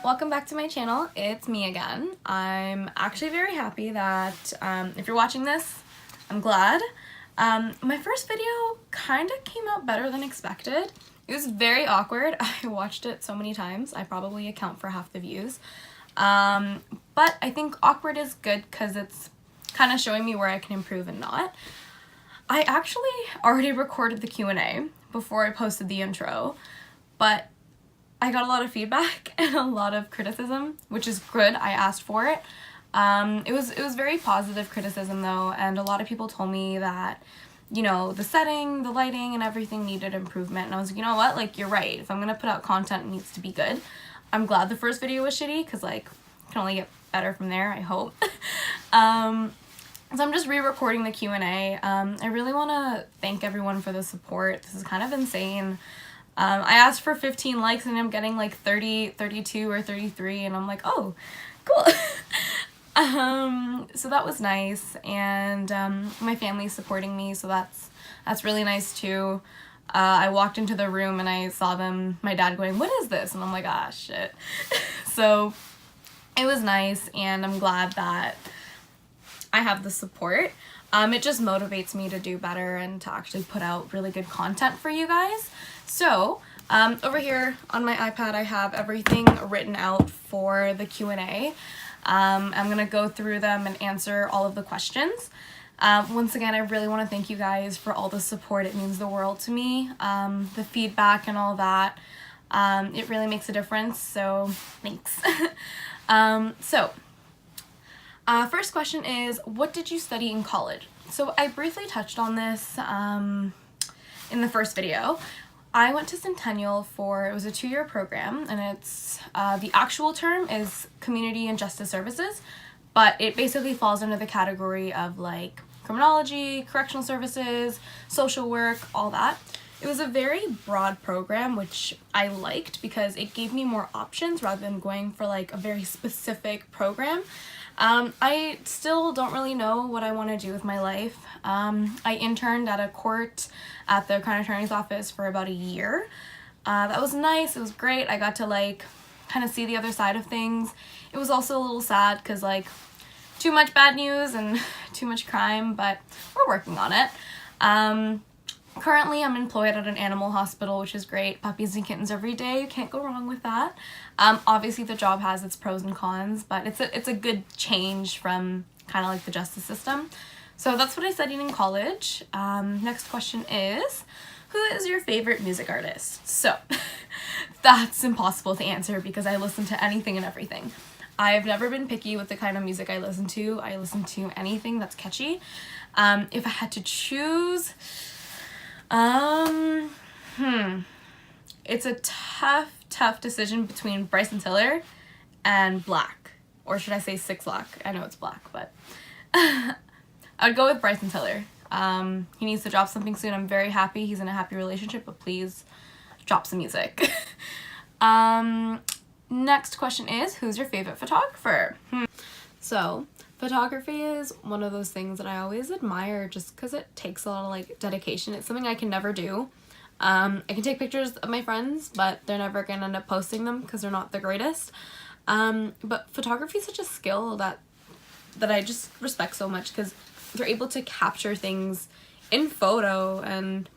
welcome back to my channel. It's me again. I'm actually very happy that if you're watching this, I'm glad. My first video kind of came out better than expected. It was very awkward. I watched it so many times. I probably account for half the views. But I think awkward is good because it's kind of showing me where I can improve and not. I actually already recorded the Q&A before I posted the intro, but I got a lot of feedback and a lot of criticism, which is good. I asked for it. It was very positive criticism though, and a lot of people told me that, you know, the setting, the lighting, and everything needed improvement. And I was like, you know what, like, you're right. If I'm gonna put out content, it needs to be good. I'm glad the first video was shitty, because like, it can only get better from there, I hope. So I'm just re-recording the Q&A. I really want to thank everyone for the support. This is kind of insane. I asked for 15 likes and I'm getting like 30, 32, or 33, and I'm like, oh, cool. So that was nice, and my family's supporting me, so that's really nice too. I walked into the room and I saw my dad going, what is this? And I'm like, ah, shit. So it was nice, and I'm glad that I have the support. It just motivates me to do better and to actually put out really good content for you guys. So over here on my iPad, I have everything written out for the Q&A. I'm gonna go through them and answer all of the questions. Once again, I really want to thank you guys for all the support. It means the world to me. The feedback and all that, it really makes a difference, so thanks. First question is, what did you study in college? So I briefly touched on this in the first video. I went to Centennial it was a 2-year program, and it's, the actual term is Community and Justice Services, but it basically falls under the category of like criminology, correctional services, social work, all that. It was a very broad program, which I liked because it gave me more options rather than going for like a very specific program. I still don't really know what I want to do with my life. I interned at a court at the county attorney's office for about a year. That was nice. It was great. I got to like kind of see the other side of things. It was also a little sad because like too much bad news and too much crime, but we're working on it. Currently, I'm employed at an animal hospital, which is great. Puppies and kittens every day. You can't go wrong with that. Obviously, the job has its pros and cons, but it's a good change from kind of like the justice system. So that's what I studied in college. Next question is, who is your favorite music artist? So that's impossible to answer because I listen to anything and everything. I've never been picky with the kind of music I listen to. I listen to anything that's catchy. If I had to choose, it's a tough decision between Bryson Tiller and Black, or should I say Six Lack? I know it's Black, but I'd go with Bryson Tiller. He needs to drop something soon. I'm very happy he's in a happy relationship, but please drop some music. Next question is, who's your favorite photographer? So photography is one of those things that I always admire just because it takes a lot of like dedication. It's something I can never do. I can take pictures of my friends, but they're never gonna end up posting them because they're not the greatest. But photography is such a skill that I just respect so much because they're able to capture things in photo, and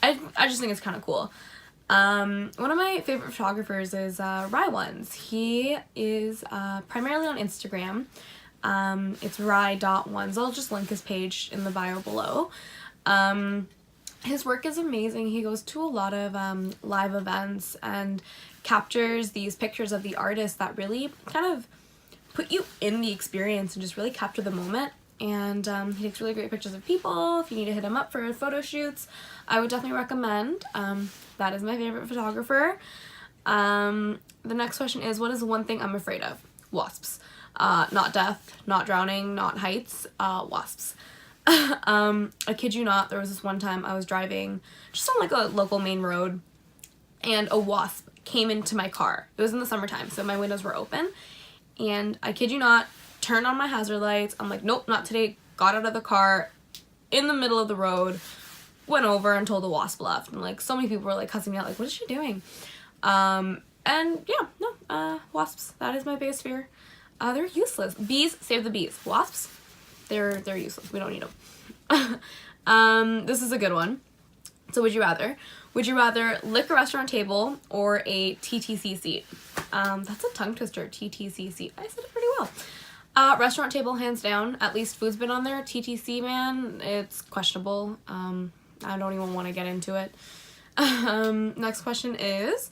I just think it's kind of cool. One of my favorite photographers is Ry1s. He is primarily on Instagram. It's ry.ones. I'll just link his page in the bio below. His work is amazing. He goes to a lot of live events and captures these pictures of the artist that really kind of put you in the experience and just really capture the moment. And he takes really great pictures of people. If you need to hit him up for photo shoots, I would definitely recommend. That is my favorite photographer. The next question is, what is the one thing I'm afraid of? Wasps. Not death, not drowning, not heights, wasps. I kid you not, there was this one time I was driving just on like a local main road, and a wasp came into my car. It was in the summertime, so my windows were open, and I kid you not, turned on my hazard lights. I'm like, nope, not today. Got out of the car in the middle of the road, went over and told the wasp left. And like so many people were like cussing me out, like, what is she doing? And yeah, no, Wasps. That is my biggest fear. They're useless. Bees, save the bees. Wasps, they're useless. We don't need them. This is a good one. So would you rather? Would you rather lick a restaurant table or a TTC seat? That's a tongue twister, TTC seat. I said it pretty well. Restaurant table, hands down. At least food's been on there. TTC, man, it's questionable. I don't even want to get into it. Next question is,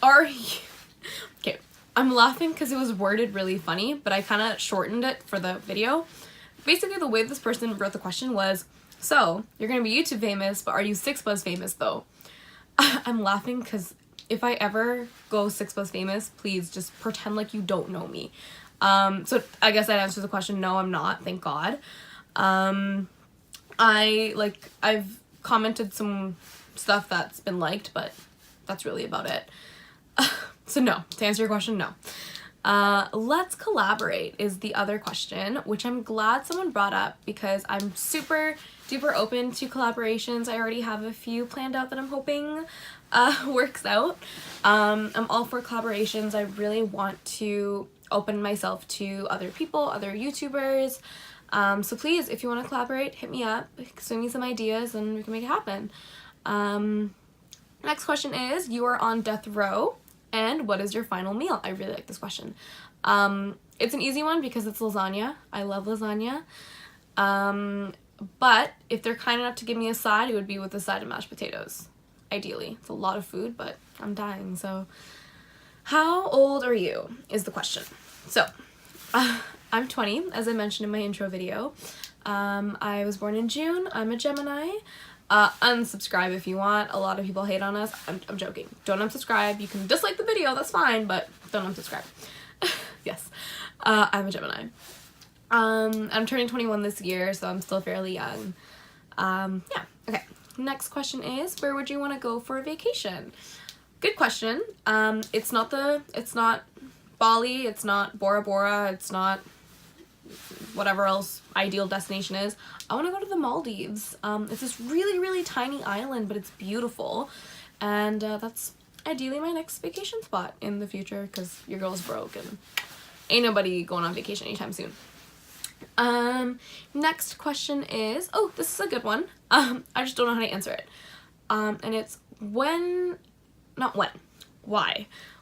okay, I'm laughing because it was worded really funny, but I kind of shortened it for the video. Basically, the way this person wrote the question was, so, you're going to be YouTube famous, but are you 6Buzz famous, though? I'm laughing because if I ever go 6Buzz famous, please just pretend like you don't know me. So, I guess that answers the question, no, I'm not, thank God. I've commented some stuff that's been liked, but that's really about it. So no, to answer your question, no. Let's collaborate is the other question, which I'm glad someone brought up because I'm super duper open to collaborations. I already have a few planned out that I'm hoping works out. I'm all for collaborations. I really want to open myself to other people, other YouTubers. So please, if you want to collaborate, hit me up, send me some ideas, and we can make it happen. Next question is, you are on death row, and what is your final meal? I really like this question. It's an easy one because it's lasagna. I love lasagna. But if they're kind enough to give me a side, it would be with a side of mashed potatoes. Ideally. It's a lot of food, but I'm dying, so. How old are you is the question. So, I'm 20, as I mentioned in my intro video. I was born in June. I'm a Gemini. Unsubscribe if you want. A lot of people hate on us. I'm joking. Don't unsubscribe. You can dislike the video, that's fine, but don't unsubscribe. Yes. I'm a Gemini. I'm turning 21 this year, so I'm still fairly young. Yeah. Okay. Next question is, where would you want to go for a vacation? Good question. It's not Bali, it's not Bora Bora, it's not whatever else ideal destination is. I want to go to the Maldives. It's this really, really tiny island, but it's beautiful. And that's ideally my next vacation spot in the future because your girl's broke and ain't nobody going on vacation anytime soon. Next question is, oh, this is a good one. I just don't know how to answer it. And it's why?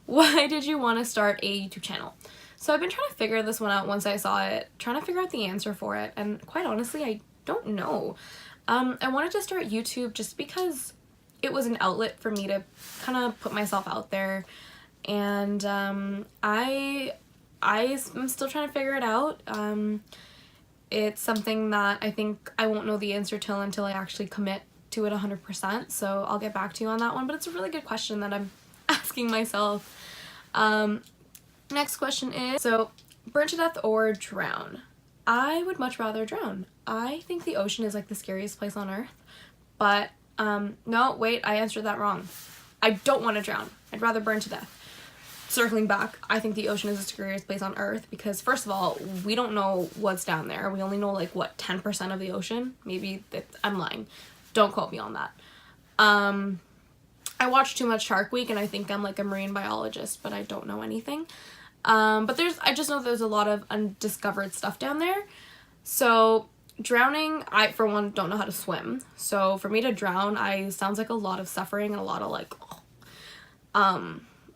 Why did you want to start a YouTube channel? So I've been trying to figure this one out once I saw it, trying to figure out the answer for it, and quite honestly, I don't know. I wanted to start YouTube just because it was an outlet for me to kind of put myself out there, and I'm still trying to figure it out. It's something that I think I won't know the answer until I actually commit to it 100%, so I'll get back to you on that one, but it's a really good question that I'm asking myself. Next question is, so burn to death or drown? I would much rather drown. I think the ocean is like the scariest place on earth, but no, wait, I answered that wrong. I don't want to drown. I'd rather burn to death. Circling back, I think the ocean is the scariest place on earth because first of all, we don't know what's down there. We only know like what, 10% of the ocean? Maybe I'm lying. Don't quote me on that. I watch too much Shark Week and I think I'm like a marine biologist, but I don't know anything. But I just know there's a lot of undiscovered stuff down there. So drowning, I for one don't know how to swim. So for me to drown, sounds like a lot of suffering and a lot of like,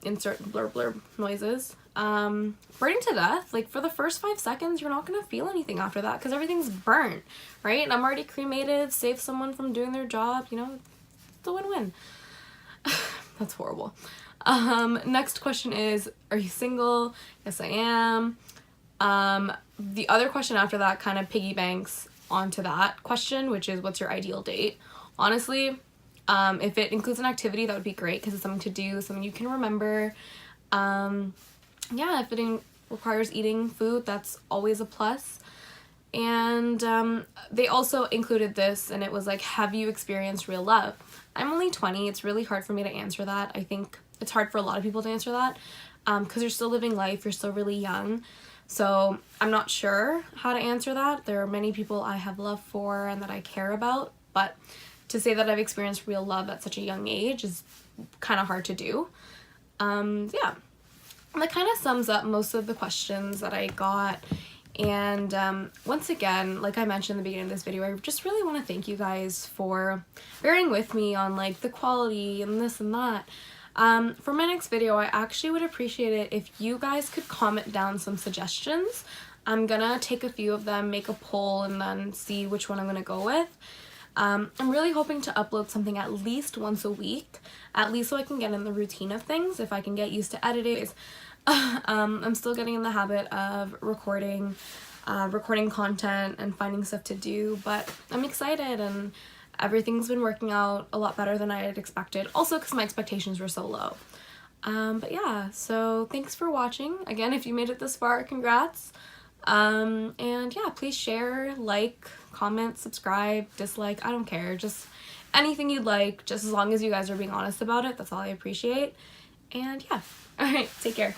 insert blurb blurb noises. Burning to death, like for the first 5 seconds, you're not gonna feel anything after that because everything's burnt, right? And I'm already cremated, save someone from doing their job, you know, it's a win-win. That's horrible. Next question is, are you single? Yes, I am. The other question after that kind of piggybanks onto that question, which is what's your ideal date? Honestly, if it includes an activity, that would be great because it's something to do, something you can remember. Yeah, if it requires eating food, that's always a plus. And they also included this, and it was like, have you experienced real love? I'm only 20. It's really hard for me to answer that. I think it's hard for a lot of people to answer that because you're still living life. You're still really young. So I'm not sure how to answer that. There are many people I have love for and that I care about, but to say that I've experienced real love at such a young age is kind of hard to do. Yeah. that kind of sums up most of the questions that I got. And once again, like I mentioned in the beginning of this video, I just really want to thank you guys for bearing with me on like the quality and this and that. For my next video, I actually would appreciate it if you guys could comment down some suggestions. I'm gonna take a few of them, make a poll, and then see which one I'm gonna go with. I'm really hoping to upload something at least once a week, at least so I can get in the routine of things, if I can get used to editing. I'm still getting in the habit of recording content and finding stuff to do, but I'm excited and everything's been working out a lot better than I had expected, also because my expectations were so low. But yeah, so thanks for watching. Again, if you made it this far, congrats. And yeah, please share, like, comment, subscribe, dislike, I don't care, just anything you'd like, just as long as you guys are being honest about it. That's all I appreciate. And yeah, alright, take care.